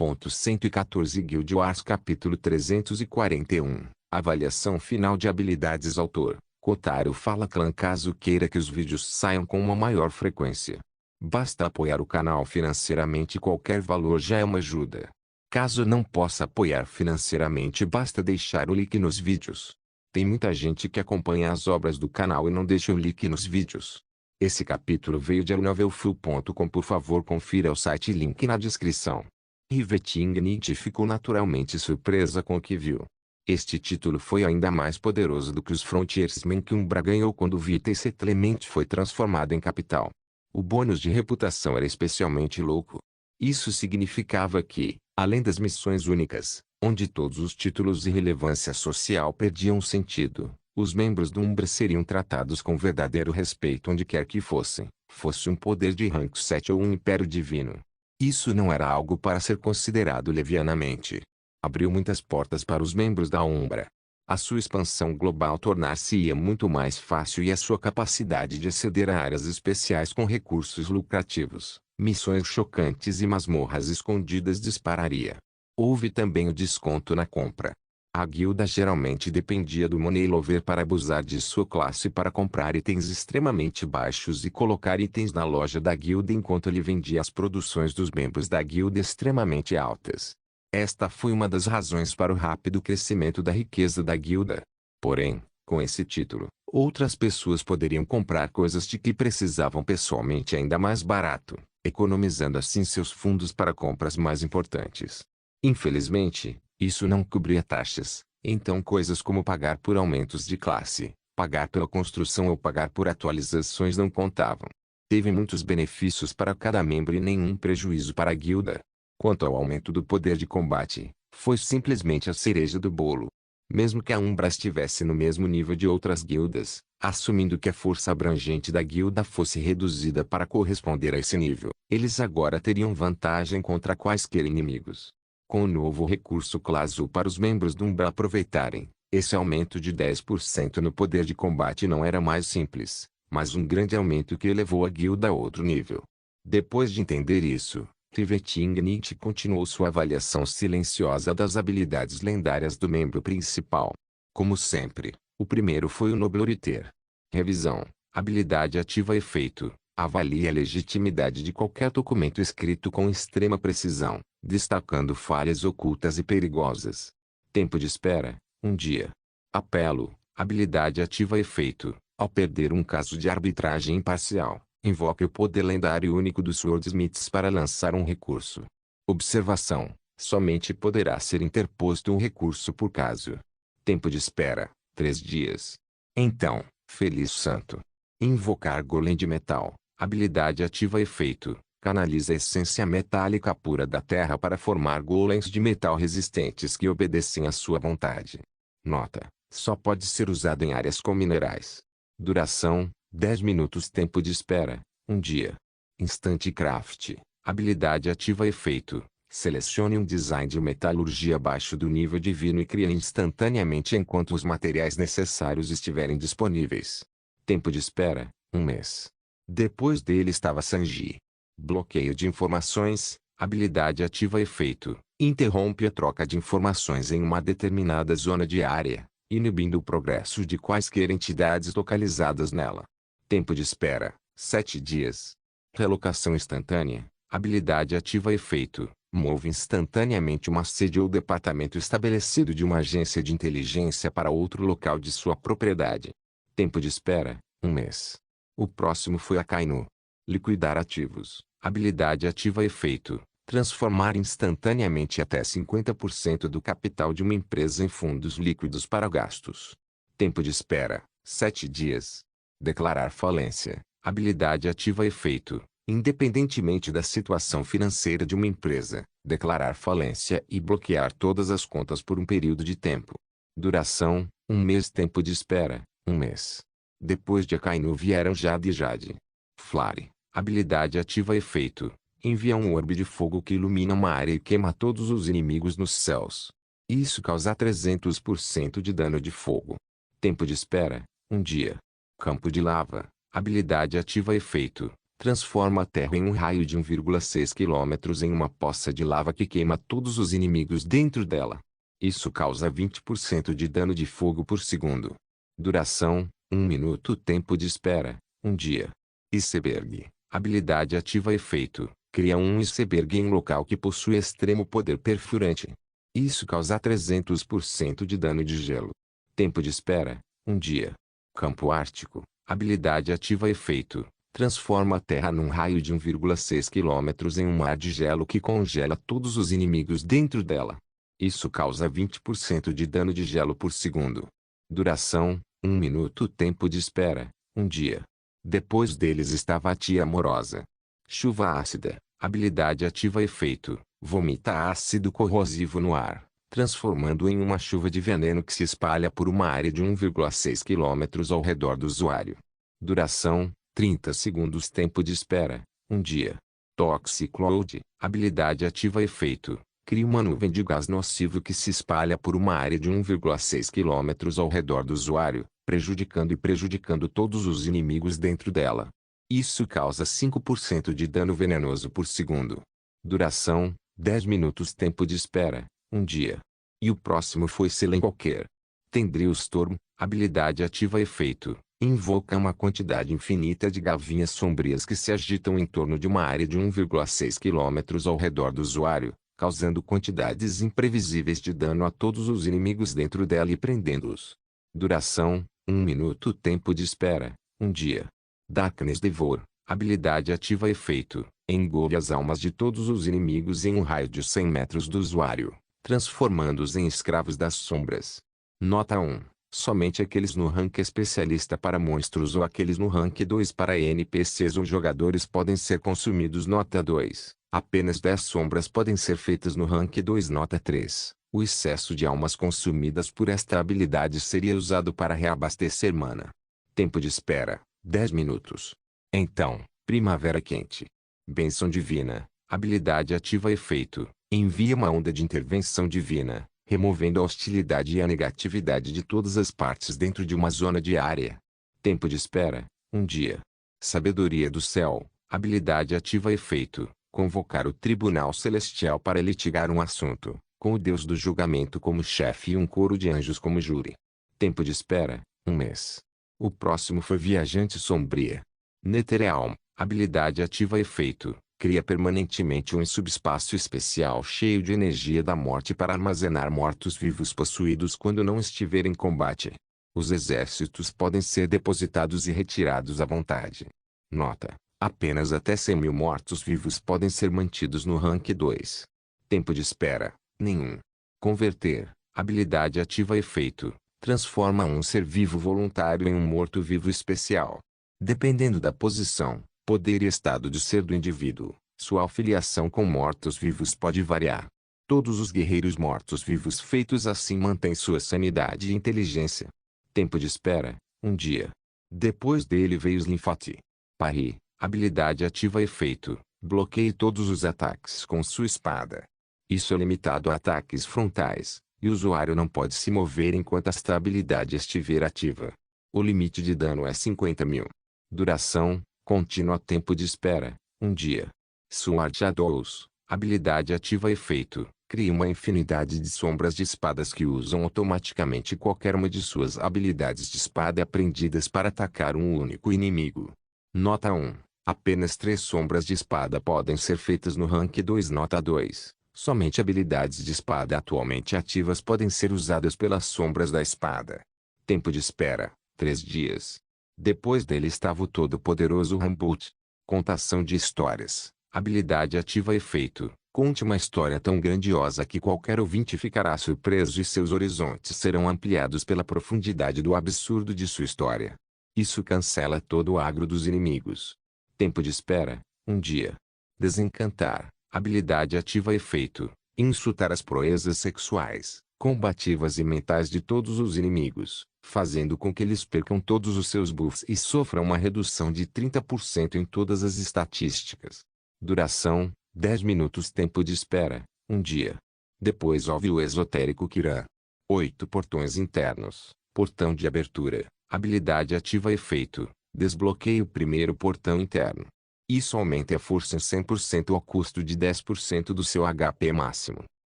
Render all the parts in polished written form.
114 Guild Wars Capítulo 341 Avaliação final de habilidades. Autor Kotaro Fala Clan. Caso queira que os vídeos saiam com uma maior frequência, basta apoiar o canal financeiramente. Qualquer valor já é uma ajuda. Caso não possa apoiar financeiramente, basta deixar o like nos vídeos. Tem muita gente que acompanha as obras do canal e não deixa o like nos vídeos. Esse capítulo veio de novelfull.com. Por favor, confira o site, link na descrição. Rivet Ignite ficou naturalmente surpresa com o que viu. Este título foi ainda mais poderoso do que os Frontiersmen que Umbra ganhou quando Vita Settlement foi transformado em capital. O bônus de reputação era especialmente louco. Isso significava que, além das missões únicas, onde todos os títulos e relevância social perdiam sentido, os membros do Umbra seriam tratados com verdadeiro respeito onde quer que fossem, fosse um poder de rank 7 ou um império divino. Isso não era algo para ser considerado levianamente. Abriu muitas portas para os membros da Umbra. A sua expansão global tornar-se-ia muito mais fácil e a sua capacidade de aceder a áreas especiais com recursos lucrativos, missões chocantes e masmorras escondidas dispararia. Houve também o desconto na compra. A guilda geralmente dependia do Money Lover para abusar de sua classe para comprar itens extremamente baixos e colocar itens na loja da guilda enquanto ele vendia as produções dos membros da guilda extremamente altas. Esta foi uma das razões para o rápido crescimento da riqueza da guilda. Porém, com esse título, outras pessoas poderiam comprar coisas de que precisavam pessoalmente ainda mais barato, economizando assim seus fundos para compras mais importantes. Infelizmente, isso não cobria taxas, então coisas como pagar por aumentos de classe, pagar pela construção ou pagar por atualizações não contavam. Teve muitos benefícios para cada membro e nenhum prejuízo para a guilda. Quanto ao aumento do poder de combate, foi simplesmente a cereja do bolo. Mesmo que a Umbra estivesse no mesmo nível de outras guildas, assumindo que a força abrangente da guilda fosse reduzida para corresponder a esse nível, eles agora teriam vantagem contra quaisquer inimigos. Com o novo recurso Clazu para os membros do Umbra aproveitarem, esse aumento de 10% no poder de combate não era mais simples, mas um grande aumento que elevou a guilda a outro nível. Depois de entender isso, Rivet Ignite continuou sua avaliação silenciosa das habilidades lendárias do membro principal. Como sempre, o primeiro foi o Nobloriter. Revisão. Habilidade ativa efeito. Avalie a legitimidade de qualquer documento escrito com extrema precisão, destacando falhas ocultas e perigosas. Tempo de espera, 1 dia. Apelo. Habilidade ativa efeito. Ao perder um caso de arbitragem imparcial, invoque o poder lendário único dos Swordsmiths para lançar um recurso. Observação. Somente poderá ser interposto um recurso por caso. Tempo de espera, 3 dias. Então, Feliz Santo. Invocar Golem de Metal. Habilidade ativa efeito. Canaliza a essência metálica pura da terra para formar golems de metal resistentes que obedecem à sua vontade. Nota. Só pode ser usado em áreas com minerais. Duração. 10 minutos. Tempo de espera, 1 dia. Instant Craft. Habilidade ativa efeito. Selecione um design de metalurgia abaixo do nível divino e crie instantaneamente enquanto os materiais necessários estiverem disponíveis. Tempo de espera, 1 mês. Depois dele estava Sanji. Bloqueio de informações. Habilidade ativa efeito. Interrompe a troca de informações em uma determinada zona de área, inibindo o progresso de quaisquer entidades localizadas nela. Tempo de espera, 7 dias. Relocação instantânea. Habilidade ativa efeito. Move instantaneamente uma sede ou departamento estabelecido de uma agência de inteligência para outro local de sua propriedade. Tempo de espera, 1 mês. O próximo foi Akainu. Liquidar ativos. Habilidade ativa efeito. Transformar instantaneamente até 50% do capital de uma empresa em fundos líquidos para gastos. Tempo de espera, 7 dias. Declarar falência. Habilidade ativa efeito. Independentemente da situação financeira de uma empresa, declarar falência e bloquear todas as contas por um período de tempo. Duração, 1 mês. Tempo de espera, 1 mês. Depois de Akainu vieram Jade e Jade. Flare. Habilidade ativa efeito. Envia um orbe de fogo que ilumina uma área e queima todos os inimigos nos céus. Isso causa 300% de dano de fogo. Tempo de espera, 1 dia. Campo de lava. Habilidade ativa efeito. Transforma a Terra em um raio de 1,6 km em uma poça de lava que queima todos os inimigos dentro dela. Isso causa 20% de dano de fogo por segundo. Duração: 1 minuto. Tempo de espera: 1 dia. Iceberg. Habilidade ativa efeito: cria um iceberg em local que possui extremo poder perfurante. Isso causa 300% de dano de gelo. Tempo de espera: 1 dia. Campo ártico. Habilidade ativa efeito: transforma a Terra num raio de 1,6 km em um mar de gelo que congela todos os inimigos dentro dela. Isso causa 20% de dano de gelo por segundo. Duração: 1 minuto. Tempo de espera: 1 dia. Depois deles estava a tia amorosa. Chuva ácida. Habilidade ativa efeito: vomita ácido corrosivo no ar, transformando em uma chuva de veneno que se espalha por uma área de 1,6 km ao redor do usuário. Duração: 30 segundos. Tempo de espera: 1 dia. Toxic Cloud. Habilidade ativa efeito: cria uma nuvem de gás nocivo que se espalha por uma área de 1,6 km ao redor do usuário, prejudicando todos os inimigos dentro dela. Isso causa 5% de dano venenoso por segundo. Duração: 10 minutos. Tempo de espera: 1 dia. E o próximo foi Selenqualquer. Tendril-Storm. Habilidade ativa efeito: invoca uma quantidade infinita de gavinhas sombrias que se agitam em torno de uma área de 1,6 km ao redor do usuário, causando quantidades imprevisíveis de dano a todos os inimigos dentro dela e prendendo-os. Duração: 1 minuto. Tempo de espera: 1 dia. Darkness Devour. Habilidade ativa efeito: engole as almas de todos os inimigos em um raio de 100 metros do usuário, transformando-os em escravos das sombras. Nota 1. Somente aqueles no rank especialista para monstros ou aqueles no rank 2 para NPCs ou jogadores podem ser consumidos. Nota 2. Apenas 10 sombras podem ser feitas no rank 2. Nota 3. O excesso de almas consumidas por esta habilidade seria usado para reabastecer mana. Tempo de espera: 10 minutos. Então, Primavera Quente. Bênção Divina. Habilidade ativa efeito: envia uma onda de intervenção divina, removendo a hostilidade e a negatividade de todas as partes dentro de uma zona de área. Tempo de espera: 1 dia. Sabedoria do Céu. Habilidade ativa efeito: convocar o Tribunal Celestial para litigar um assunto, com o Deus do Julgamento como chefe e um coro de anjos como júri. Tempo de espera: 1 mês. O próximo foi Viajante Sombria. Netherrealm. Habilidade ativa efeito: cria permanentemente um subespaço especial cheio de energia da morte para armazenar mortos-vivos possuídos quando não estiver em combate. Os exércitos podem ser depositados e retirados à vontade. Nota: apenas até 100.000 mortos-vivos podem ser mantidos no rank 2. Tempo de espera: nenhum. Converter. Habilidade ativa efeito: transforma um ser vivo voluntário em um morto-vivo especial. Dependendo da posição, poder e estado de ser do indivíduo, sua afiliação com mortos-vivos pode variar. Todos os guerreiros mortos-vivos feitos assim mantêm sua sanidade e inteligência. Tempo de espera: 1 dia. Depois dele veio Slinfati. Parry. Habilidade ativa efeito: bloqueie todos os ataques com sua espada. Isso é limitado a ataques frontais, e o usuário não pode se mover enquanto esta habilidade estiver ativa. O limite de dano é 50.000. Duração: contínua. Tempo de espera: 1 dia. Sword Shadows. Habilidade ativa efeito: cria uma infinidade de sombras de espadas que usam automaticamente qualquer uma de suas habilidades de espada aprendidas para atacar um único inimigo. Nota 1. Apenas 3 sombras de espada podem ser feitas no rank 2. Nota 2. Somente habilidades de espada atualmente ativas podem ser usadas pelas sombras da espada. Tempo de espera: 3 dias. Depois dele estava o todo-poderoso Rambut. Contação de histórias. Habilidade ativa efeito: conte uma história tão grandiosa que qualquer ouvinte ficará surpreso e seus horizontes serão ampliados pela profundidade do absurdo de sua história. Isso cancela todo o agro dos inimigos. Tempo de espera: 1 dia. Desencantar. Habilidade ativa efeito: insultar as proezas sexuais, combativas e mentais de todos os inimigos, fazendo com que eles percam todos os seus buffs e sofram uma redução de 30% em todas as estatísticas. Duração: 10 minutos. Tempo de espera: 1 dia. Depois houve o esotérico Kiran. 8 portões internos. Portão de abertura. Habilidade ativa efeito: desbloqueie o primeiro portão interno. Isso aumenta a força em 100% ao custo de 10% do seu HP máximo.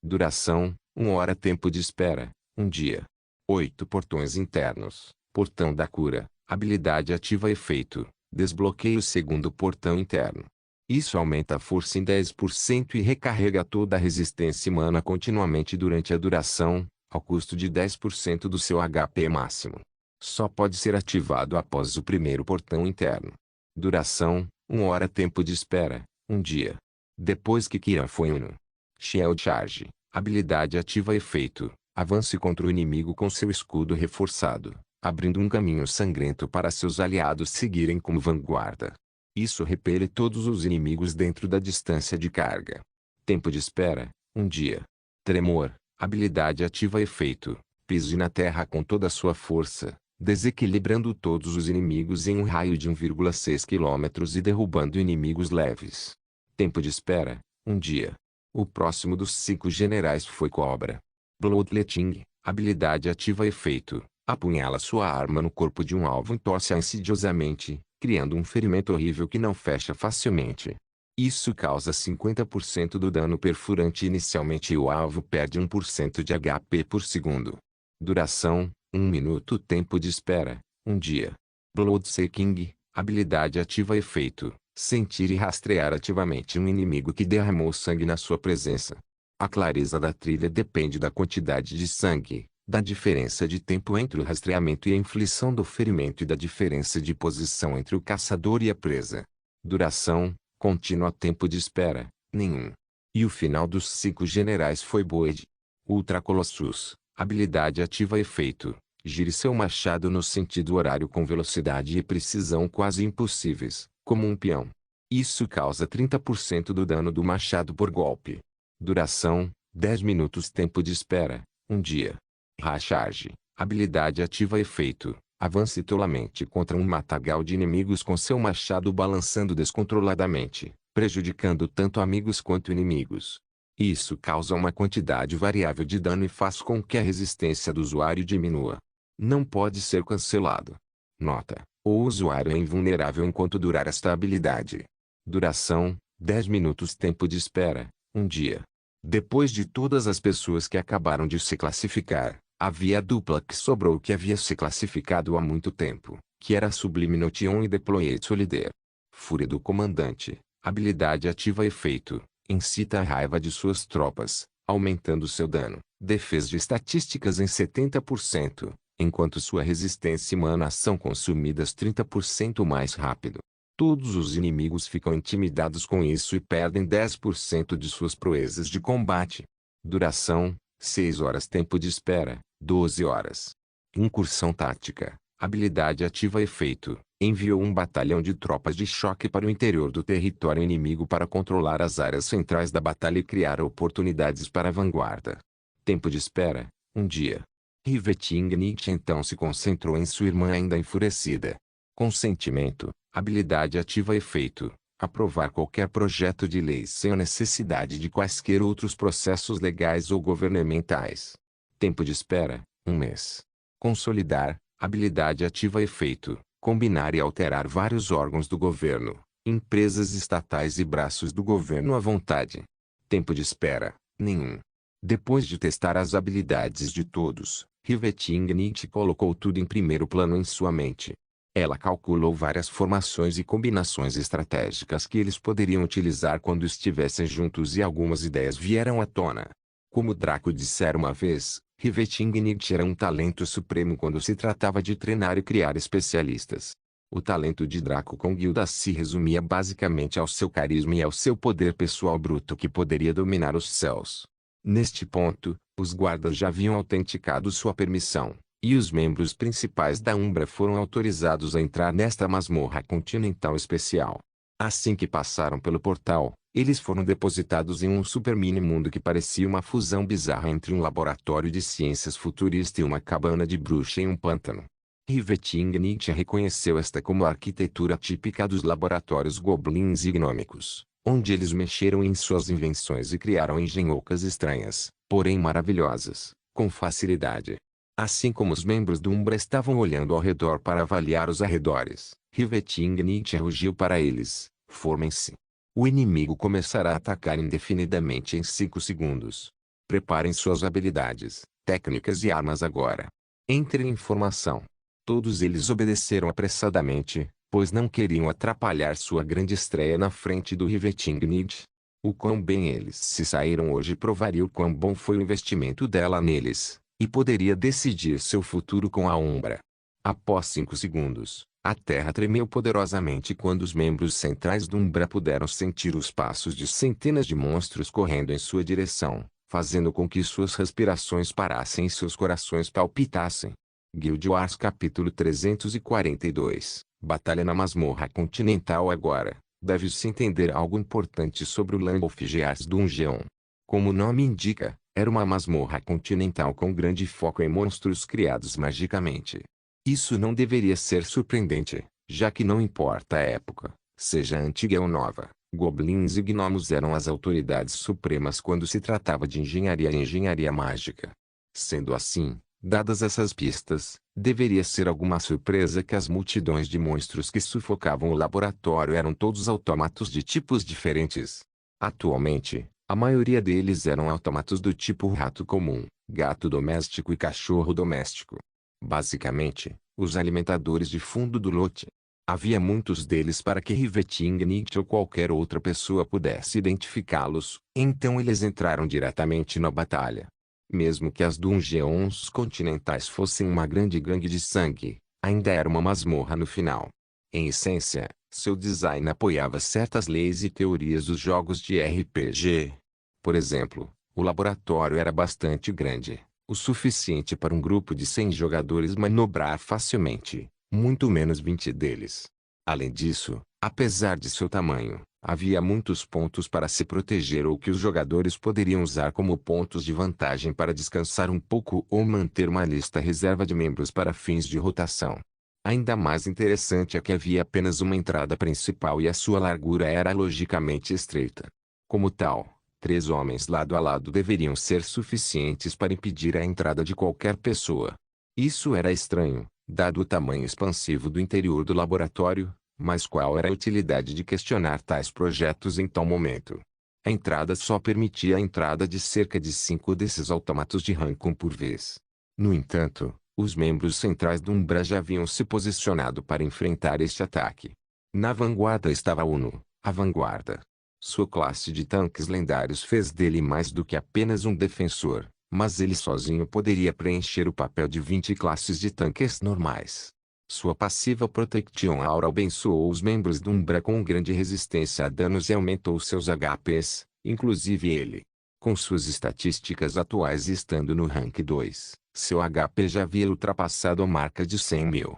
Duração, 1 hora. Tempo de espera, 1 dia. 8 portões internos. Portão da cura. Habilidade ativa efeito. Desbloqueia o segundo portão interno. Isso aumenta a força em 10% e recarrega toda a resistência mana continuamente durante a duração, ao custo de 10% do seu HP máximo. Só pode ser ativado após o primeiro portão interno. Duração, 1 hora. Tempo de espera, 1 dia. Depois que Kira foi no Shield Charge, habilidade ativa efeito. Avance contra o inimigo com seu escudo reforçado, abrindo um caminho sangrento para seus aliados seguirem como vanguarda. Isso repele todos os inimigos dentro da distância de carga. Tempo de espera, 1 dia. Tremor, habilidade ativa efeito. Pise na terra com toda a sua força, desequilibrando todos os inimigos em um raio de 1,6 km e derrubando inimigos leves. Tempo de espera, 1 dia. O próximo dos 5 generais foi Cobra. Bloodletting, habilidade ativa efeito. Apunhala sua arma no corpo de um alvo e torce-a insidiosamente, criando um ferimento horrível que não fecha facilmente. Isso causa 50% do dano perfurante inicialmente e o alvo perde 1% de HP por segundo. Duração, 1 minuto. Tempo de espera, 1 dia. Bloodsucking, habilidade ativa efeito. Sentir e rastrear ativamente um inimigo que derramou sangue na sua presença. A clareza da trilha depende da quantidade de sangue, da diferença de tempo entre o rastreamento e a inflição do ferimento e da diferença de posição entre o caçador e a presa. Duração, contínua. Tempo de espera, nenhum. E o final dos 5 generais foi Boed. Ultra Colossus, habilidade ativa efeito. Gire seu machado no sentido horário com velocidade e precisão quase impossíveis, como um peão. Isso causa 30% do dano do machado por golpe. Duração, 10 minutos. Tempo de espera, 1 dia. Racharge, habilidade ativa efeito. Avance tolamente contra um matagal de inimigos com seu machado balançando descontroladamente, prejudicando tanto amigos quanto inimigos. Isso causa uma quantidade variável de dano e faz com que a resistência do usuário diminua. Não pode ser cancelado. Nota: o usuário é invulnerável enquanto durar esta habilidade. Duração, 10 minutos. Tempo de espera, 1 dia. Depois de todas as pessoas que acabaram de se classificar, havia a dupla que sobrou que havia se classificado há muito tempo, que era Sublime Notion e Deployed Solider. Fúria do Comandante, habilidade ativa efeito. Incita a raiva de suas tropas, aumentando seu dano, defesa e estatísticas em 70%, enquanto sua resistência e mana são consumidas 30% mais rápido. Todos os inimigos ficam intimidados com isso e perdem 10% de suas proezas de combate. Duração, 6 horas. Tempo de espera, 12 horas. Incursão tática, habilidade ativa efeito. Enviou um batalhão de tropas de choque para o interior do território inimigo para controlar as áreas centrais da batalha e criar oportunidades para a vanguarda. Tempo de espera, 1 dia. Riveting Nietzsche então se concentrou em sua irmã ainda enfurecida. Consentimento, habilidade ativa efeito. Aprovar qualquer projeto de lei sem a necessidade de quaisquer outros processos legais ou governamentais. Tempo de espera, 1 mês. Consolidar, habilidade ativa efeito. Combinar e alterar vários órgãos do governo, empresas estatais e braços do governo à vontade. Tempo de espera, nenhum. Depois de testar as habilidades de todos, Riveting Nietzsche colocou tudo em primeiro plano em sua mente. Ela calculou várias formações e combinações estratégicas que eles poderiam utilizar quando estivessem juntos e algumas ideias vieram à tona. Como Draco dissera uma vez, Riveting Nietzsche era um talento supremo quando se tratava de treinar e criar especialistas. O talento de Draco com Guilda se resumia basicamente ao seu carisma e ao seu poder pessoal bruto que poderia dominar os céus. Neste ponto, os guardas já haviam autenticado sua permissão, e os membros principais da Umbra foram autorizados a entrar nesta masmorra continental especial. Assim que passaram pelo portal, eles foram depositados em um super mini-mundo que parecia uma fusão bizarra entre um laboratório de ciências futurista e uma cabana de bruxa em um pântano. Riveting Nietzsche reconheceu esta como a arquitetura típica dos laboratórios goblins e gnômicos, onde eles mexeram em suas invenções e criaram engenhocas estranhas, porém maravilhosas, com facilidade. Assim como os membros do Umbra estavam olhando ao redor para avaliar os arredores, Riveting Nietzsche rugiu para eles: Formem-se. O inimigo começará a atacar indefinidamente em 5 segundos. Preparem suas habilidades, técnicas e armas agora. Entrem em formação. Todos eles obedeceram apressadamente, pois não queriam atrapalhar sua grande estreia na frente do Rivetingneed. O quão bem eles se saíram hoje provaria o quão bom foi o investimento dela neles, e poderia decidir seu futuro com a Umbra. Após 5 segundos, a terra tremeu poderosamente quando os membros centrais do Umbra puderam sentir os passos de centenas de monstros correndo em sua direção, fazendo com que suas respirações parassem e seus corações palpitassem. Guild Wars capítulo 342 Batalha na Masmorra Continental. Agora, deve-se entender algo importante sobre o Land of Gears Dungeon. Como o nome indica, era uma masmorra continental com grande foco em monstros criados magicamente. Isso não deveria ser surpreendente, já que não importa a época, seja antiga ou nova, goblins e gnomos eram as autoridades supremas quando se tratava de engenharia e engenharia mágica. Sendo assim, dadas essas pistas, deveria ser alguma surpresa que as multidões de monstros que sufocavam o laboratório eram todos autômatos de tipos diferentes. Atualmente, a maioria deles eram autômatos do tipo rato comum, gato doméstico e cachorro doméstico. Basicamente, os alimentadores de fundo do lote. Havia muitos deles para que Rivetingnicht ou qualquer outra pessoa pudesse identificá-los, então eles entraram diretamente na batalha. Mesmo que as dungeons continentais fossem uma grande gangue de sangue, ainda era uma masmorra no final. Em essência, seu design apoiava certas leis e teorias dos jogos de RPG. Por exemplo, o laboratório era bastante grande, o suficiente para um grupo de 100 jogadores manobrar facilmente, muito menos 20 deles. Além disso, apesar de seu tamanho, havia muitos pontos para se proteger ou que os jogadores poderiam usar como pontos de vantagem para descansar um pouco ou manter uma lista reserva de membros para fins de rotação. Ainda mais interessante é que havia apenas uma entrada principal e a sua largura era logicamente estreita. Como tal, 3 homens lado a lado deveriam ser suficientes para impedir a entrada de qualquer pessoa. Isso era estranho, dado o tamanho expansivo do interior do laboratório, mas qual era a utilidade de questionar tais projetos em tal momento? A entrada só permitia a entrada de cerca de 5 desses autômatos de rank 1 por vez. No entanto, os membros centrais do Umbra já haviam se posicionado para enfrentar este ataque. Na vanguarda estava Uno, a vanguarda. Sua classe de tanques lendários fez dele mais do que apenas um defensor, mas ele sozinho poderia preencher o papel de 20 classes de tanques normais. Sua passiva Protection Aura abençoou os membros do Umbra com grande resistência a danos e aumentou seus HPs, inclusive ele. Com suas estatísticas atuais e estando no rank 2, seu HP já havia ultrapassado a marca de 100.000.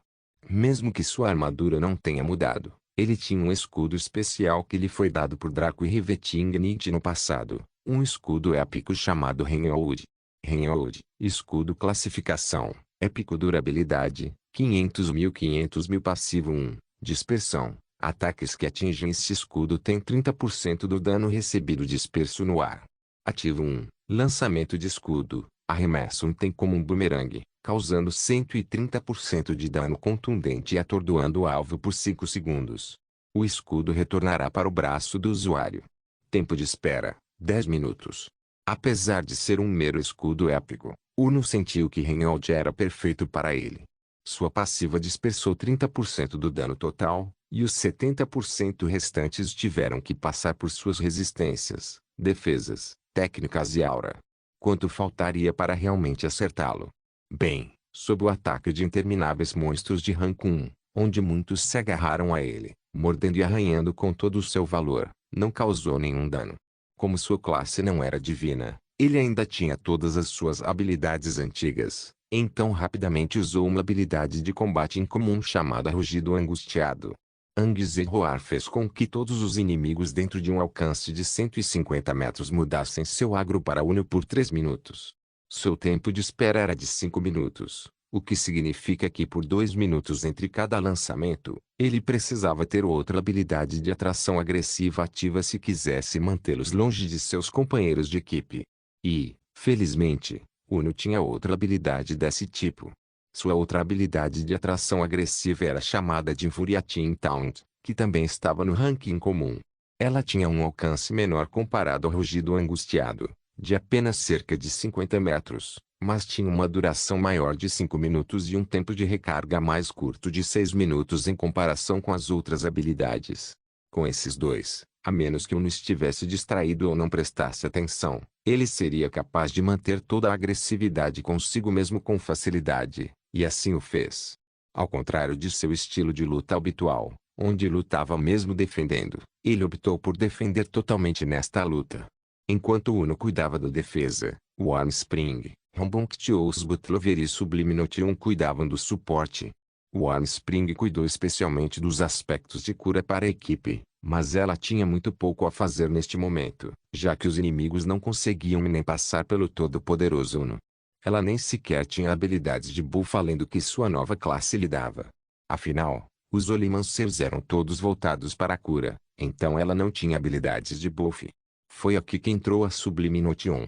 Mesmo que sua armadura não tenha mudado, ele tinha um escudo especial que lhe foi dado por Draco e Rivetingnicht no passado, um escudo épico chamado Reinhold. Reinhold, escudo classificação, épico durabilidade, 500.000 passivo 1, dispersão. Ataques que atingem esse escudo têm 30% do dano recebido disperso no ar. Ativo 1, lançamento de escudo, arremesso um tem como um bumerangue, causando 130% de dano contundente e atordoando o alvo por 5 segundos. O escudo retornará para o braço do usuário. Tempo de espera, 10 minutos. Apesar de ser um mero escudo épico, Uno sentiu que Reinhold era perfeito para ele. Sua passiva dispersou 30% do dano total, e os 70% restantes tiveram que passar por suas resistências, defesas, técnicas e aura. Quanto faltaria para realmente acertá-lo? Bem, sob o ataque de intermináveis monstros de rank 1, onde muitos se agarraram a ele, mordendo e arranhando com todo o seu valor, não causou nenhum dano. Como sua classe não era divina, ele ainda tinha todas as suas habilidades antigas, então rapidamente usou uma habilidade de combate incomum chamada Rugido Angustiado. Anguizerroar fez com que todos os inimigos dentro de um alcance de 150 metros mudassem seu agro para Uno por 3 minutos. Seu tempo de espera era de 5 minutos, o que significa que por 2 minutos entre cada lançamento, ele precisava ter outra habilidade de atração agressiva ativa se quisesse mantê-los longe de seus companheiros de equipe. E, felizmente, Uno tinha outra habilidade desse tipo. Sua outra habilidade de atração agressiva era chamada de Infuriating Taunt, que também estava no ranking comum. Ela tinha um alcance menor comparado ao rugido angustiado, de apenas cerca de 50 metros, mas tinha uma duração maior de 5 minutos e um tempo de recarga mais curto de 6 minutos em comparação com as outras habilidades. Com esses dois, a menos que um estivesse distraído ou não prestasse atenção, ele seria capaz de manter toda a agressividade consigo mesmo com facilidade, e assim o fez. Ao contrário de seu estilo de luta habitual, onde lutava mesmo defendendo, ele optou por defender totalmente nesta luta. Enquanto Uno cuidava da defesa, o Armspring, Rambunctious Butlover e Sublime Notion cuidavam do suporte. O Armspring cuidou especialmente dos aspectos de cura para a equipe, mas ela tinha muito pouco a fazer neste momento, já que os inimigos não conseguiam nem passar pelo todo-poderoso Uno. Ela nem sequer tinha habilidades de buff além do que sua nova classe lhe dava. Afinal, os Olimancers eram todos voltados para a cura, então ela não tinha habilidades de buff. Foi aqui que entrou a Sublime Notion.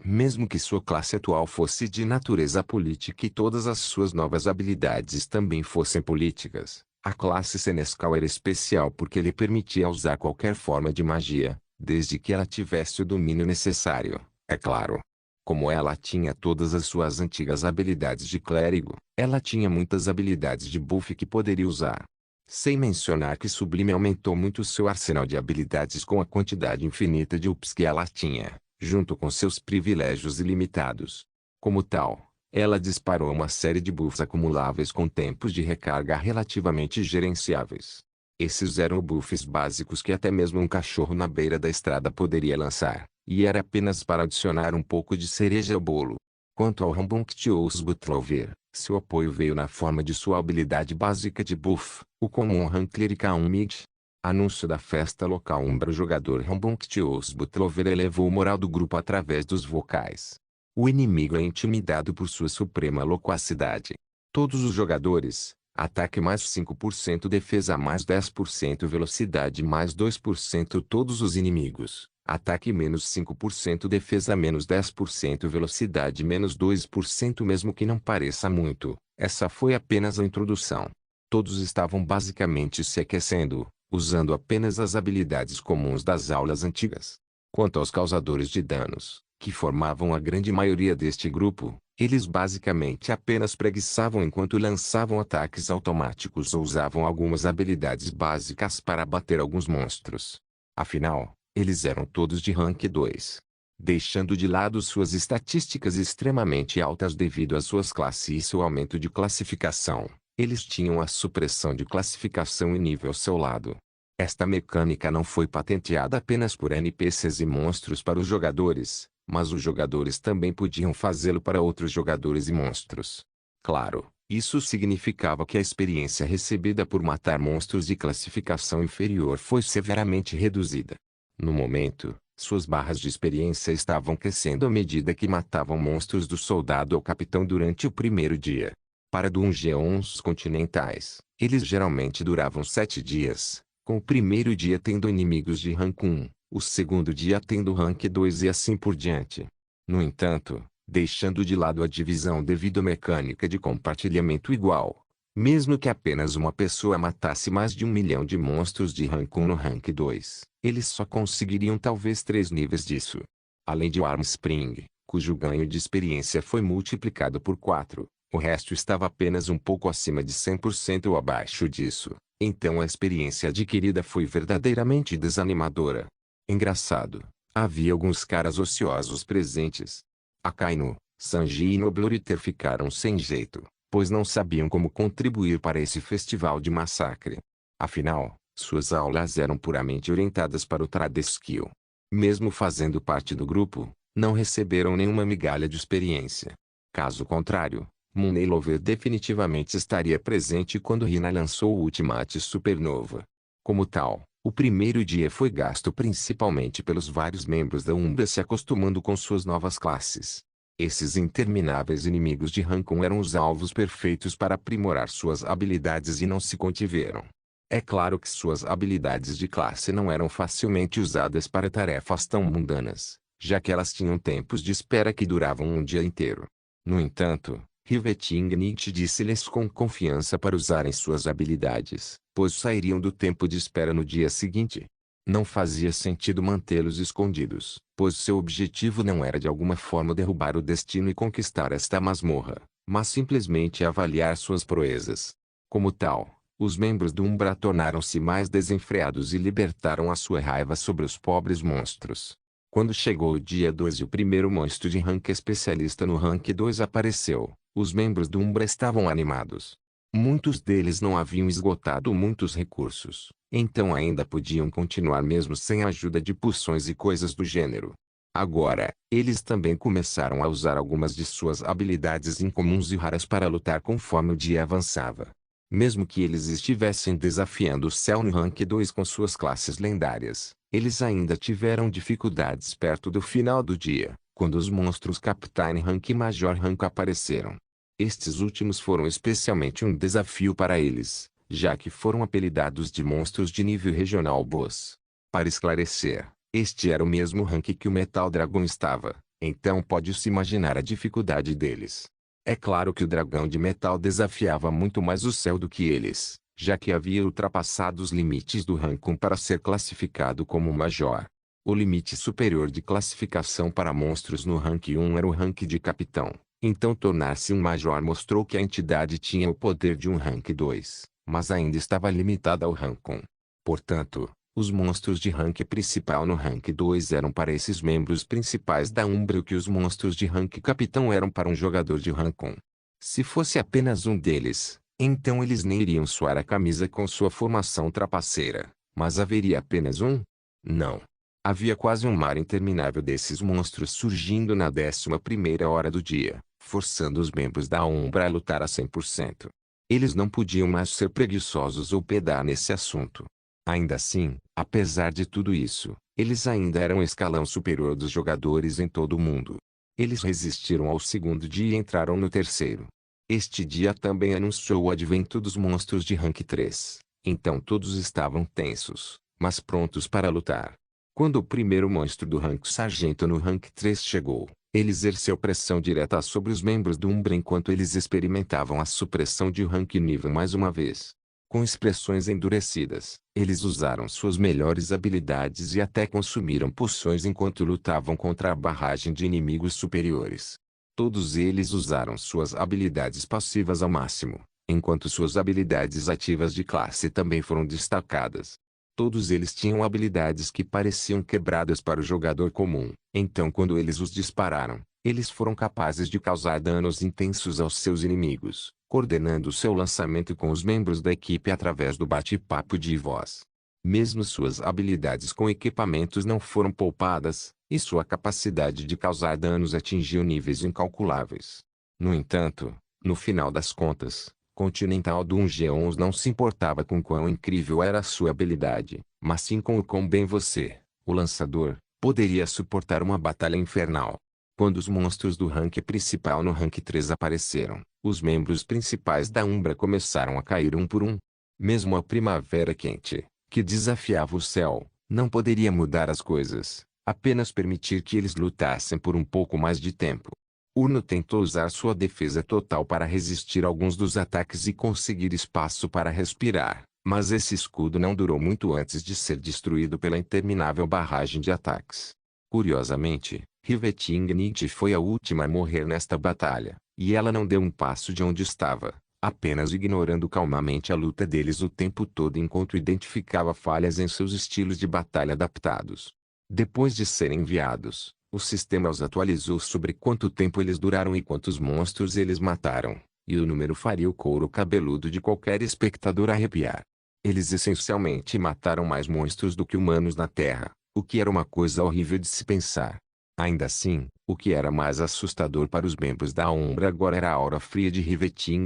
Mesmo que sua classe atual fosse de natureza política e todas as suas novas habilidades também fossem políticas, a classe Senescal era especial porque lhe permitia usar qualquer forma de magia, desde que ela tivesse o domínio necessário, é claro. Como ela tinha todas as suas antigas habilidades de clérigo, ela tinha muitas habilidades de buff que poderia usar. Sem mencionar que Sublime aumentou muito seu arsenal de habilidades com a quantidade infinita de ups que ela tinha, junto com seus privilégios ilimitados. Como tal, ela disparou uma série de buffs acumuláveis com tempos de recarga relativamente gerenciáveis. Esses eram buffs básicos que até mesmo um cachorro na beira da estrada poderia lançar, e era apenas para adicionar um pouco de cereja ao bolo. Quanto ao Rambunctious Butlover, seu apoio veio na forma de sua habilidade básica de buff, o comum Ranclerica 1 Mid. Anúncio da festa local Umbra. O jogador Rambunctious Butlover elevou o moral do grupo através dos vocais. O inimigo é intimidado por sua suprema loquacidade. Todos os jogadores, ataque mais 5%, defesa mais 10%, velocidade mais 2%. Todos os inimigos, ataque menos 5%, defesa menos 10%, velocidade menos 2%. Mesmo que não pareça muito, essa foi apenas a introdução. Todos estavam basicamente se aquecendo, usando apenas as habilidades comuns das aulas antigas. Quanto aos causadores de danos, que formavam a grande maioria deste grupo, eles basicamente apenas preguiçavam enquanto lançavam ataques automáticos ou usavam algumas habilidades básicas para bater alguns monstros. Afinal, eles eram todos de rank 2. Deixando de lado suas estatísticas extremamente altas devido às suas classes e seu aumento de classificação, eles tinham a supressão de classificação e nível ao seu lado. Esta mecânica não foi patenteada apenas por NPCs e monstros para os jogadores, mas os jogadores também podiam fazê-lo para outros jogadores e monstros. Claro, isso significava que a experiência recebida por matar monstros de classificação inferior foi severamente reduzida. No momento, suas barras de experiência estavam crescendo à medida que matavam monstros do soldado ao capitão durante o primeiro dia. Para dungeons continentais, eles geralmente duravam 7 dias, com o primeiro dia tendo inimigos de rank 1, o segundo dia tendo rank 2 e assim por diante. No entanto, deixando de lado a divisão devido à mecânica de compartilhamento igual, mesmo que apenas uma pessoa matasse mais de 1 milhão de monstros de rank 1 no rank 2, eles só conseguiriam talvez 3 níveis disso. Além de Armspring, cujo ganho de experiência foi multiplicado por 4, o resto estava apenas um pouco acima de 100% ou abaixo disso, então a experiência adquirida foi verdadeiramente desanimadora. Engraçado, havia alguns caras ociosos presentes. Akainu, Sanji e Nobleriter ficaram sem jeito, pois não sabiam como contribuir para esse festival de massacre. Afinal, suas aulas eram puramente orientadas para o trade skill. Mesmo fazendo parte do grupo, não receberam nenhuma migalha de experiência. Caso contrário, Moonlover definitivamente estaria presente quando Hina lançou o Ultimate Supernova. Como tal, o primeiro dia foi gasto principalmente pelos vários membros da Umbra se acostumando com suas novas classes. Esses intermináveis inimigos de rank 1 eram os alvos perfeitos para aprimorar suas habilidades e não se contiveram. É claro que suas habilidades de classe não eram facilmente usadas para tarefas tão mundanas, já que elas tinham tempos de espera que duravam um dia inteiro. No entanto, Riveting Nietzsche disse-lhes com confiança para usarem suas habilidades, pois sairiam do tempo de espera no dia seguinte. Não fazia sentido mantê-los escondidos, pois seu objetivo não era de alguma forma derrubar o destino e conquistar esta masmorra, mas simplesmente avaliar suas proezas. Como tal, os membros do Umbra tornaram-se mais desenfreados e libertaram a sua raiva sobre os pobres monstros. Quando chegou o dia 2 e o primeiro monstro de rank especialista no rank 2 apareceu, os membros do Umbra estavam animados. Muitos deles não haviam esgotado muitos recursos, então ainda podiam continuar mesmo sem a ajuda de poções e coisas do gênero. Agora, eles também começaram a usar algumas de suas habilidades incomuns e raras para lutar conforme o dia avançava. Mesmo que eles estivessem desafiando o céu no rank 2 com suas classes lendárias, eles ainda tiveram dificuldades perto do final do dia, quando os monstros Captain Rank e Major Rank apareceram. Estes últimos foram especialmente um desafio para eles, já que foram apelidados de monstros de nível regional boss. Para esclarecer, este era o mesmo rank que o Metal Dragon estava, então pode-se imaginar a dificuldade deles. É claro que o dragão de metal desafiava muito mais o céu do que eles, já que havia ultrapassado os limites do rank 1 para ser classificado como Major. O limite superior de classificação para monstros no rank 1 era o rank de capitão. Então tornar-se um Major mostrou que a entidade tinha o poder de um rank 2, mas ainda estava limitada ao rank 1. Portanto, os monstros de rank principal no rank 2 eram para esses membros principais da Umbra o que os monstros de rank capitão eram para um jogador de rank 1. Se fosse apenas um deles, então eles nem iriam suar a camisa com sua formação trapaceira, mas haveria apenas um? Não. Havia quase um mar interminável desses monstros surgindo na 11ª hora do dia, forçando os membros da Umbra a lutar a 100%. Eles não podiam mais ser preguiçosos ou pedar nesse assunto. Ainda assim, apesar de tudo isso, eles ainda eram o escalão superior dos jogadores em todo o mundo. Eles resistiram ao segundo dia e entraram no terceiro. Este dia também anunciou o advento dos monstros de rank 3, então todos estavam tensos, mas prontos para lutar. Quando o primeiro monstro do rank sargento no rank 3 chegou, ele exerceu pressão direta sobre os membros do Umbra enquanto eles experimentavam a supressão de rank nível mais uma vez. Com expressões endurecidas, eles usaram suas melhores habilidades e até consumiram poções enquanto lutavam contra a barragem de inimigos superiores. Todos eles usaram suas habilidades passivas ao máximo, enquanto suas habilidades ativas de classe também foram destacadas. Todos eles tinham habilidades que pareciam quebradas para o jogador comum, então quando eles os dispararam, eles foram capazes de causar danos intensos aos seus inimigos, coordenando seu lançamento com os membros da equipe através do bate-papo de voz. Mesmo suas habilidades com equipamentos não foram poupadas, e sua capacidade de causar danos atingiu níveis incalculáveis. No entanto, no final das contas, Continental do 1G11 não se importava com quão incrível era a sua habilidade, mas sim com o quão bem você, o lançador, poderia suportar uma batalha infernal. Quando os monstros do rank principal no rank 3 apareceram, os membros principais da Umbra começaram a cair um por um. Mesmo a primavera quente, que desafiava o céu, não poderia mudar as coisas, apenas permitir que eles lutassem por um pouco mais de tempo. Urno tentou usar sua defesa total para resistir a alguns dos ataques e conseguir espaço para respirar, mas esse escudo não durou muito antes de ser destruído pela interminável barragem de ataques. Curiosamente, Riveting foi a última a morrer nesta batalha, e ela não deu um passo de onde estava, apenas ignorando calmamente a luta deles o tempo todo enquanto identificava falhas em seus estilos de batalha adaptados. Depois de serem enviados, o sistema os atualizou sobre quanto tempo eles duraram e quantos monstros eles mataram, e o número faria o couro cabeludo de qualquer espectador arrepiar. Eles essencialmente mataram mais monstros do que humanos na Terra, o que era uma coisa horrível de se pensar. Ainda assim, o que era mais assustador para os membros da Umbra agora era a aura fria de Riveting,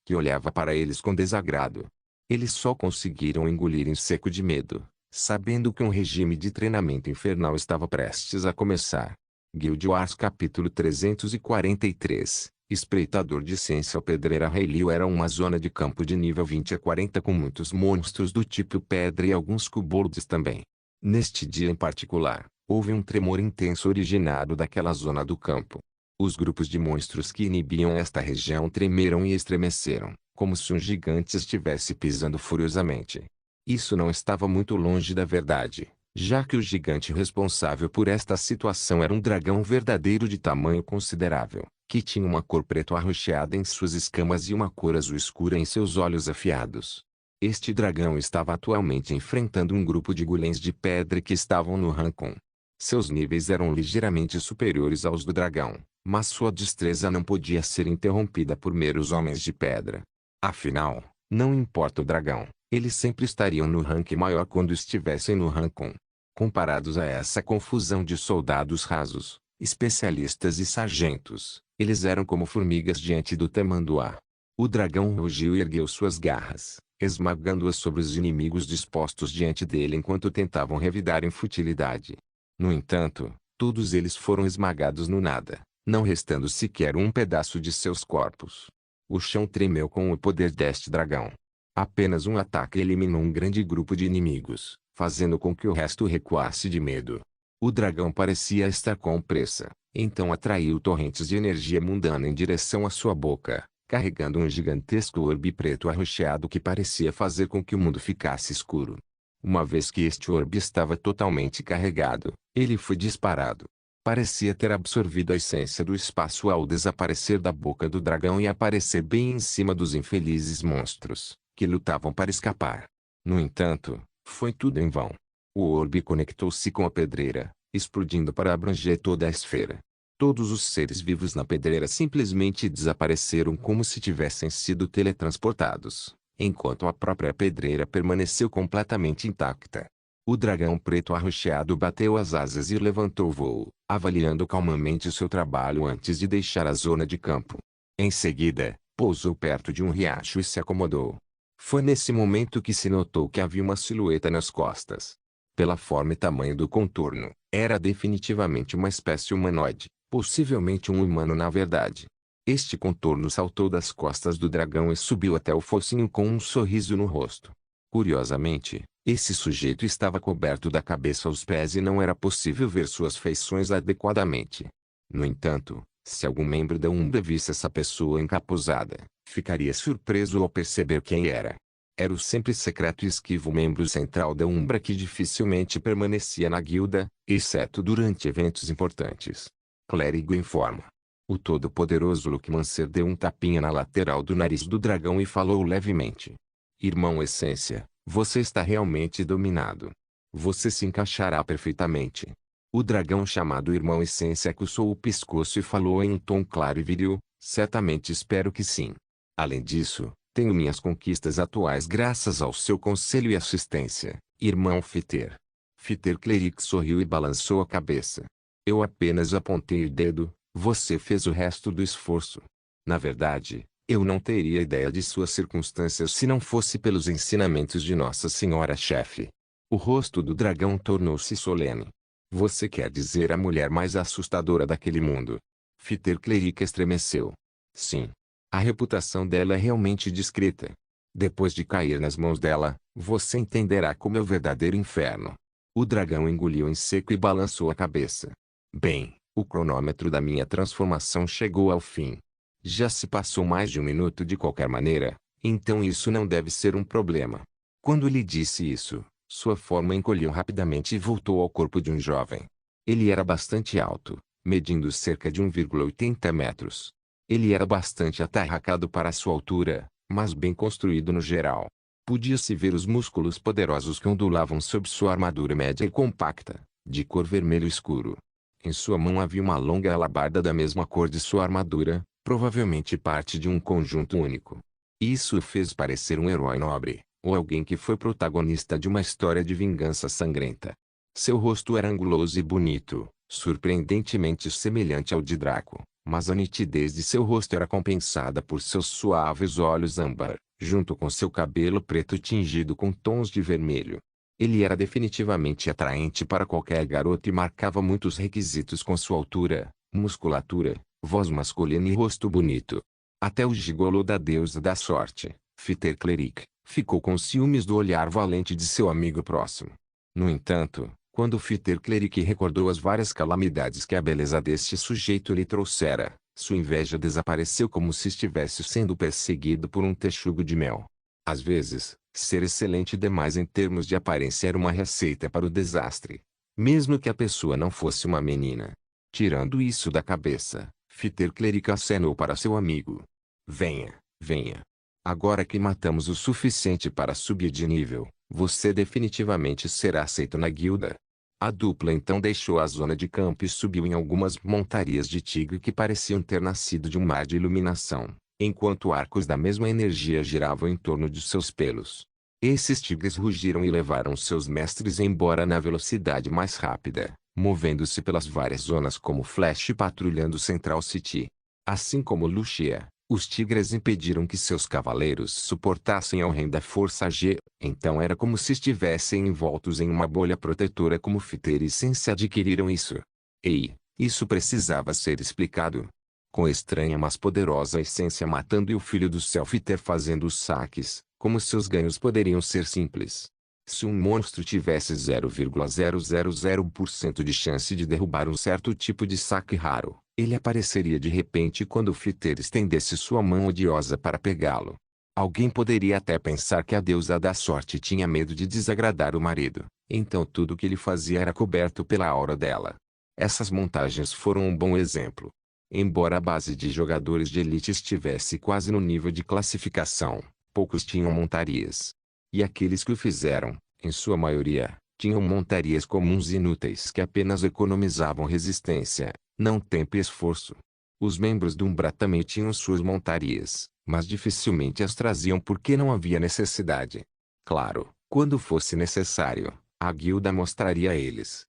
que olhava para eles com desagrado. Eles só conseguiram engolir em seco de medo, sabendo que um regime de treinamento infernal estava prestes a começar. Guild Wars capítulo 343, Espreitador de Ciência. O Pedreira Railio era uma zona de campo de nível 20 a 40 com muitos monstros do tipo pedra e alguns kobolds também. Neste dia em particular, houve um tremor intenso originado daquela zona do campo. Os grupos de monstros que inibiam esta região tremeram e estremeceram, como se um gigante estivesse pisando furiosamente. Isso não estava muito longe da verdade, já que o gigante responsável por esta situação era um dragão verdadeiro de tamanho considerável, que tinha uma cor preto arroxeada em suas escamas e uma cor azul escura em seus olhos afiados. Este dragão estava atualmente enfrentando um grupo de golems de pedra que estavam no Rancon. Seus níveis eram ligeiramente superiores aos do dragão, mas sua destreza não podia ser interrompida por meros homens de pedra. Afinal, não importa o dragão, eles sempre estariam no rank maior quando estivessem no Rancon. Comparados a essa confusão de soldados rasos, especialistas e sargentos, eles eram como formigas diante do tamanduá. O dragão rugiu e ergueu suas garras, esmagando-as sobre os inimigos dispostos diante dele enquanto tentavam revidar em futilidade. No entanto, todos eles foram esmagados no nada, não restando sequer um pedaço de seus corpos. O chão tremeu com o poder deste dragão. Apenas um ataque eliminou um grande grupo de inimigos, fazendo com que o resto recuasse de medo. O dragão parecia estar com pressa, então atraiu torrentes de energia mundana em direção à sua boca, carregando um gigantesco orbe preto arroxeado que parecia fazer com que o mundo ficasse escuro. Uma vez que este orbe estava totalmente carregado, ele foi disparado. Parecia ter absorvido a essência do espaço ao desaparecer da boca do dragão e aparecer bem em cima dos infelizes monstros, que lutavam para escapar. No entanto, foi tudo em vão. O orbe conectou-se com a pedreira, explodindo para abranger toda a esfera. Todos os seres vivos na pedreira simplesmente desapareceram como se tivessem sido teletransportados, enquanto a própria pedreira permaneceu completamente intacta. O dragão preto arroxeado bateu as asas e levantou o voo, avaliando calmamente seu trabalho antes de deixar a zona de campo. Em seguida, pousou perto de um riacho e se acomodou. Foi nesse momento que se notou que havia uma silhueta nas costas. Pela forma e tamanho do contorno, era definitivamente uma espécie humanoide, possivelmente um humano na verdade. Este contorno saltou das costas do dragão e subiu até o focinho com um sorriso no rosto. Curiosamente, esse sujeito estava coberto da cabeça aos pés e não era possível ver suas feições adequadamente. No entanto, se algum membro da Umbra visse essa pessoa encapuzada, ficaria surpreso ao perceber quem era. Era o sempre secreto e esquivo membro central da Umbra que dificilmente permanecia na guilda, exceto durante eventos importantes. Clérigo informa. O todo-poderoso Luckmancer deu um tapinha na lateral do nariz do dragão e falou levemente. Irmão Essência, você está realmente dominado. Você se encaixará perfeitamente. O dragão chamado Irmão Essência coçou o pescoço e falou em um tom claro e viril, certamente espero que sim. Além disso, tenho minhas conquistas atuais graças ao seu conselho e assistência, irmão Fiter. Fiter Cleric sorriu e balançou a cabeça. Eu apenas apontei o dedo, você fez o resto do esforço. Na verdade, eu não teria ideia de suas circunstâncias se não fosse pelos ensinamentos de Nossa Senhora Chefe. O rosto do dragão tornou-se solene. Você quer dizer a mulher mais assustadora daquele mundo? Fiter Cleric estremeceu. Sim. A reputação dela é realmente discreta. Depois de cair nas mãos dela, você entenderá como é o verdadeiro inferno. O dragão engoliu em seco e balançou a cabeça. Bem, o cronômetro da minha transformação chegou ao fim. Já se passou mais de um minuto de qualquer maneira, então isso não deve ser um problema. Quando lhe disse isso, sua forma encolheu rapidamente e voltou ao corpo de um jovem. Ele era bastante alto, medindo cerca de 1,80 metros. Ele era bastante atarracado para sua altura, mas bem construído no geral. Podia-se ver os músculos poderosos que ondulavam sob sua armadura média e compacta, de cor vermelho escuro. Em sua mão havia uma longa alabarda da mesma cor de sua armadura, provavelmente parte de um conjunto único. Isso o fez parecer um herói nobre, ou alguém que foi protagonista de uma história de vingança sangrenta. Seu rosto era anguloso e bonito, surpreendentemente semelhante ao de Draco, mas a nitidez de seu rosto era compensada por seus suaves olhos âmbar, junto com seu cabelo preto tingido com tons de vermelho. Ele era definitivamente atraente para qualquer garoto e marcava muitos requisitos com sua altura, musculatura, voz masculina e rosto bonito. Até o gigolô da deusa da sorte, Fiter Cleric, ficou com ciúmes do olhar valente de seu amigo próximo. No entanto, quando Fiter Cleric recordou as várias calamidades que a beleza deste sujeito lhe trouxera, Sua inveja desapareceu como se estivesse sendo perseguido por um texugo de mel. Às vezes, ser excelente demais em termos de aparência era uma receita para o desastre. Mesmo que a pessoa não fosse uma menina. Tirando isso da cabeça, Peter Cleric acenou para seu amigo. Venha, venha. Agora que matamos o suficiente para subir de nível, você definitivamente será aceito na guilda. A dupla então deixou a zona de campo e subiu em algumas montarias de tigre que pareciam ter nascido de um mar de iluminação, enquanto arcos da mesma energia giravam em torno de seus pelos. Esses tigres rugiram e levaram seus mestres embora na velocidade mais rápida, movendo-se pelas várias zonas como Flash patrulhando Central City. Assim como Lucia, os tigres impediram que seus cavaleiros suportassem a horrenda força G, então era como se estivessem envoltos em uma bolha protetora como Peter e Sense adquiriram isso. Ei, isso precisava ser explicado. Com estranha mas poderosa essência matando e o filho do céu Peter fazendo os saques, como seus ganhos poderiam ser simples. Se um monstro tivesse 0,000% de chance de derrubar um certo tipo de saque raro, ele apareceria de repente quando Peter estendesse sua mão odiosa para pegá-lo. Alguém poderia até pensar que a deusa da sorte tinha medo de desagradar o marido, então tudo o que ele fazia era coberto pela aura dela. Essas montagens foram um bom exemplo. Embora a base de jogadores de elite estivesse quase no nível de classificação, poucos tinham montarias. E aqueles que o fizeram, em sua maioria, tinham montarias comuns e inúteis que apenas economizavam resistência, não tempo e esforço. Os membros do Umbra também tinham suas montarias, mas dificilmente as traziam porque não havia necessidade. Claro, quando fosse necessário, a guilda mostraria a eles.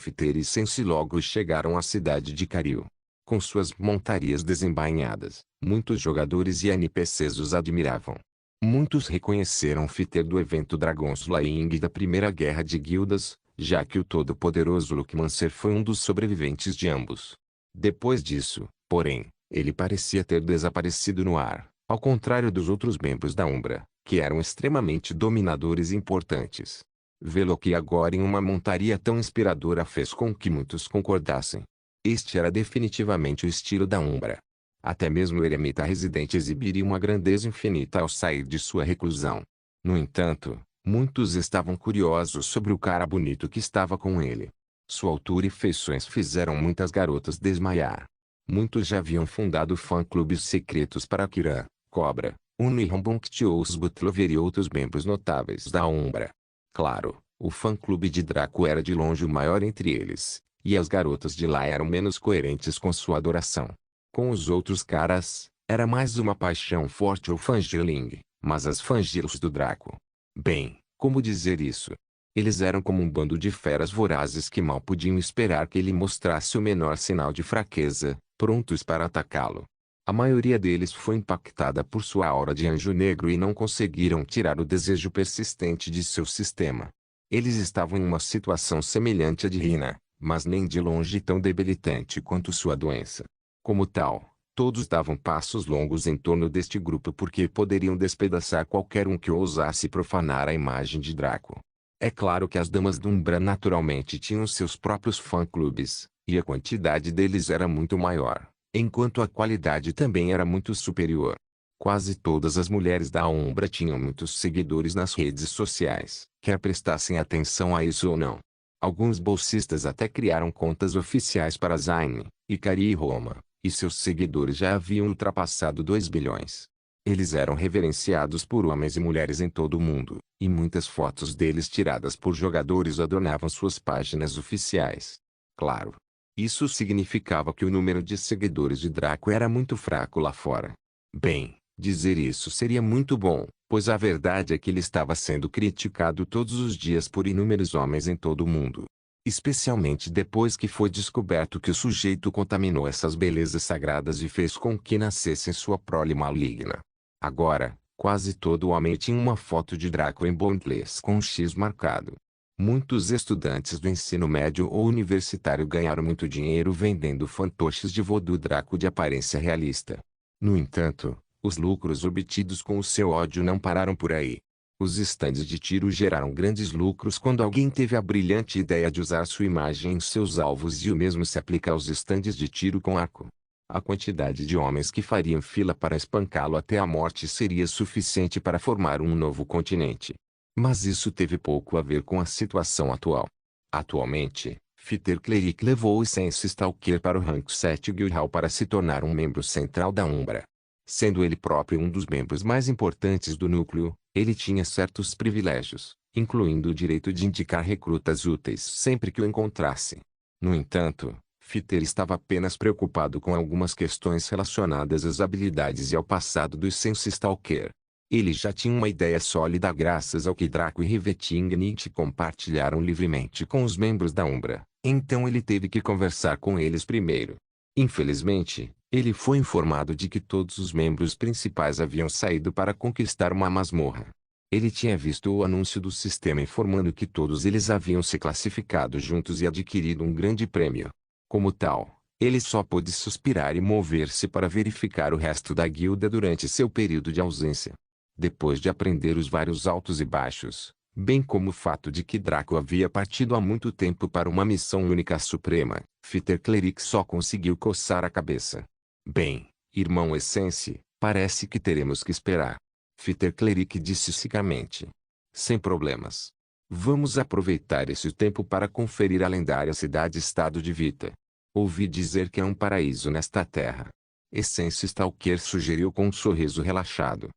Peter e Sense logo chegaram à cidade de Karil. Com suas montarias desembainhadas, muitos jogadores e NPCs os admiravam. Muitos reconheceram Peter do evento Dragon Slaying da Primeira Guerra de Guildas, já que o todo-poderoso Luckmancer foi um dos sobreviventes de ambos. Depois disso, porém, ele parecia ter desaparecido no ar, ao contrário dos outros membros da Umbra, que eram extremamente dominadores e importantes. Vê-lo aqui agora em uma montaria tão inspiradora fez com que muitos concordassem. Este era definitivamente o estilo da Umbra. Até mesmo o eremita residente exibiria uma grandeza infinita ao sair de sua reclusão. No entanto, muitos estavam curiosos sobre o cara bonito que estava com ele. Sua altura e feições fizeram muitas garotas desmaiar. Muitos já haviam fundado fã-clubes secretos para Kiran, Cobra, Uno e Rambunctious Butlover e outros membros notáveis da Umbra. Claro, o fã-clube de Draco era de longe o maior entre eles, e as garotas de lá eram menos coerentes com sua adoração. Com os outros caras, era mais uma paixão forte ou fangirling, mas as fangirls do Draco. Bem, como dizer isso? Eles eram como um bando de feras vorazes que mal podiam esperar que ele mostrasse o menor sinal de fraqueza, prontos para atacá-lo. A maioria deles foi impactada por sua aura de anjo negro e não conseguiram tirar o desejo persistente de seu sistema. Eles estavam em uma situação semelhante à de Rina, mas nem de longe tão debilitante quanto sua doença. Como tal, todos davam passos longos em torno deste grupo porque poderiam despedaçar qualquer um que ousasse profanar a imagem de Draco. É claro que as damas do Umbra naturalmente tinham seus próprios fã-clubes, e a quantidade deles era muito maior, enquanto a qualidade também era muito superior. Quase todas as mulheres da Umbra tinham muitos seguidores nas redes sociais, quer prestassem atenção a isso ou não. Alguns bolsistas até criaram contas oficiais para Zayn, Ikari e Roma, e seus seguidores já haviam ultrapassado 2 bilhões. Eles eram reverenciados por homens e mulheres em todo o mundo, e muitas fotos deles tiradas por jogadores adornavam suas páginas oficiais. Claro, isso significava que o número de seguidores de Draco era muito fraco lá fora. Bem, dizer isso seria muito bom, pois a verdade é que ele estava sendo criticado todos os dias por inúmeros homens em todo o mundo. Especialmente depois que foi descoberto que o sujeito contaminou essas belezas sagradas e fez com que nascesse sua prole maligna. Agora, quase todo homem tinha uma foto de Draco em Boundless com um X marcado. Muitos estudantes do ensino médio ou universitário ganharam muito dinheiro vendendo fantoches de voodoo Draco de aparência realista. No entanto, os lucros obtidos com o seu ódio não pararam por aí. Os estandes de tiro geraram grandes lucros quando alguém teve a brilhante ideia de usar sua imagem em seus alvos e o mesmo se aplica aos estandes de tiro com arco. A quantidade de homens que fariam fila para espancá-lo até a morte seria suficiente para formar um novo continente. Mas isso teve pouco a ver com a situação atual. Atualmente, Peter Cleric levou o Sense Stalker para o Rank 7 Guildhall para se tornar um membro central da Umbra. Sendo ele próprio um dos membros mais importantes do núcleo, ele tinha certos privilégios, incluindo o direito de indicar recrutas úteis sempre que o encontrasse. No entanto, Peter estava apenas preocupado com algumas questões relacionadas às habilidades e ao passado do Sense Stalker. Ele já tinha uma ideia sólida graças ao que Draco e Rivetingnight compartilharam livremente com os membros da Umbra, então ele teve que conversar com eles primeiro. Infelizmente, ele foi informado de que todos os membros principais haviam saído para conquistar uma masmorra. Ele tinha visto o anúncio do sistema informando que todos eles haviam se classificado juntos e adquirido um grande prêmio. Como tal, ele só pôde suspirar e mover-se para verificar o resto da guilda durante seu período de ausência. Depois de aprender os vários altos e baixos, bem como o fato de que Draco havia partido há muito tempo para uma missão única suprema, Peter Cleric só conseguiu coçar a cabeça. Bem, irmão Essence, parece que teremos que esperar. Peter Cleric disse secamente. Sem problemas. Vamos aproveitar esse tempo para conferir a lendária cidade-estado de Vita. Ouvi dizer que é um paraíso nesta terra. Essence Stalker sugeriu com um sorriso relaxado.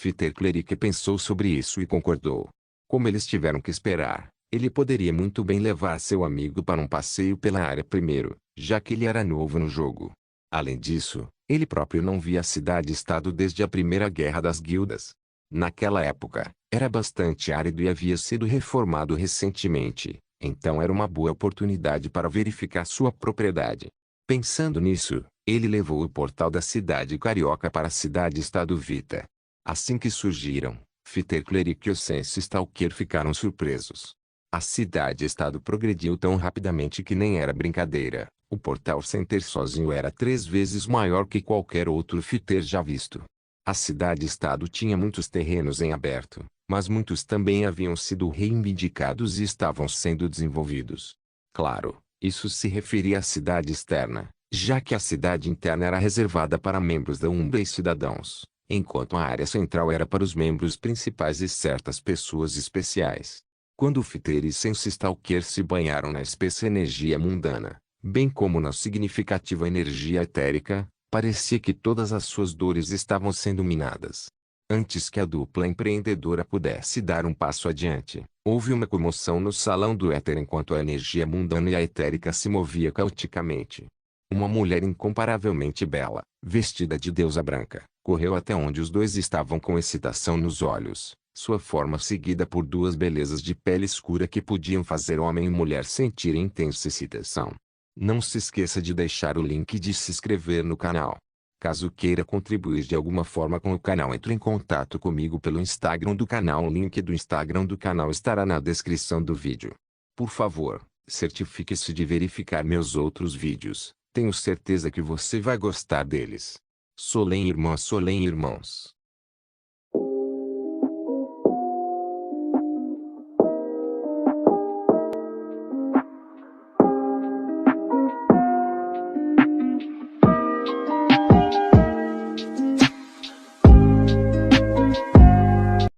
Peter Cleric pensou sobre isso e concordou. Como eles tiveram que esperar, ele poderia muito bem levar seu amigo para um passeio pela área primeiro, já que ele era novo no jogo. Além disso, ele próprio não via a cidade-estado desde a primeira guerra das guildas. Naquela época, era bastante árido e havia sido reformado recentemente, então era uma boa oportunidade para verificar sua propriedade. Pensando nisso, ele levou o portal da cidade carioca para a cidade-estado Vita. Assim que surgiram, Peter Cleric e o Sense Stalker ficaram surpresos. A cidade-estado progrediu tão rapidamente que nem era brincadeira. O Portal Center sozinho era 3 vezes maior que qualquer outro Peter já visto. A cidade-estado tinha muitos terrenos em aberto, mas muitos também haviam sido reivindicados e estavam sendo desenvolvidos. Claro, isso se referia à cidade externa, já que a cidade interna era reservada para membros da Umbra e cidadãos, enquanto a área central era para os membros principais e certas pessoas especiais. Quando Peter e Sense Stalker se banharam na espessa energia mundana, bem como na significativa energia etérica, parecia que todas as suas dores estavam sendo minadas. Antes que a dupla empreendedora pudesse dar um passo adiante, houve uma comoção no salão do éter enquanto a energia mundana e a etérica se movia caoticamente. Uma mulher incomparavelmente bela, vestida de deusa branca, correu até onde os dois estavam com excitação nos olhos, sua forma seguida por 2 belezas de pele escura que podiam fazer homem e mulher sentirem intensa excitação. Não se esqueça de deixar o link de se inscrever no canal. Caso queira contribuir de alguma forma com o canal, entre em contato comigo pelo Instagram do canal. O link do Instagram do canal estará na descrição do vídeo. Por favor, certifique-se de verificar meus outros vídeos. Tenho certeza que você vai gostar deles. Solem irmãs, Solem irmãos.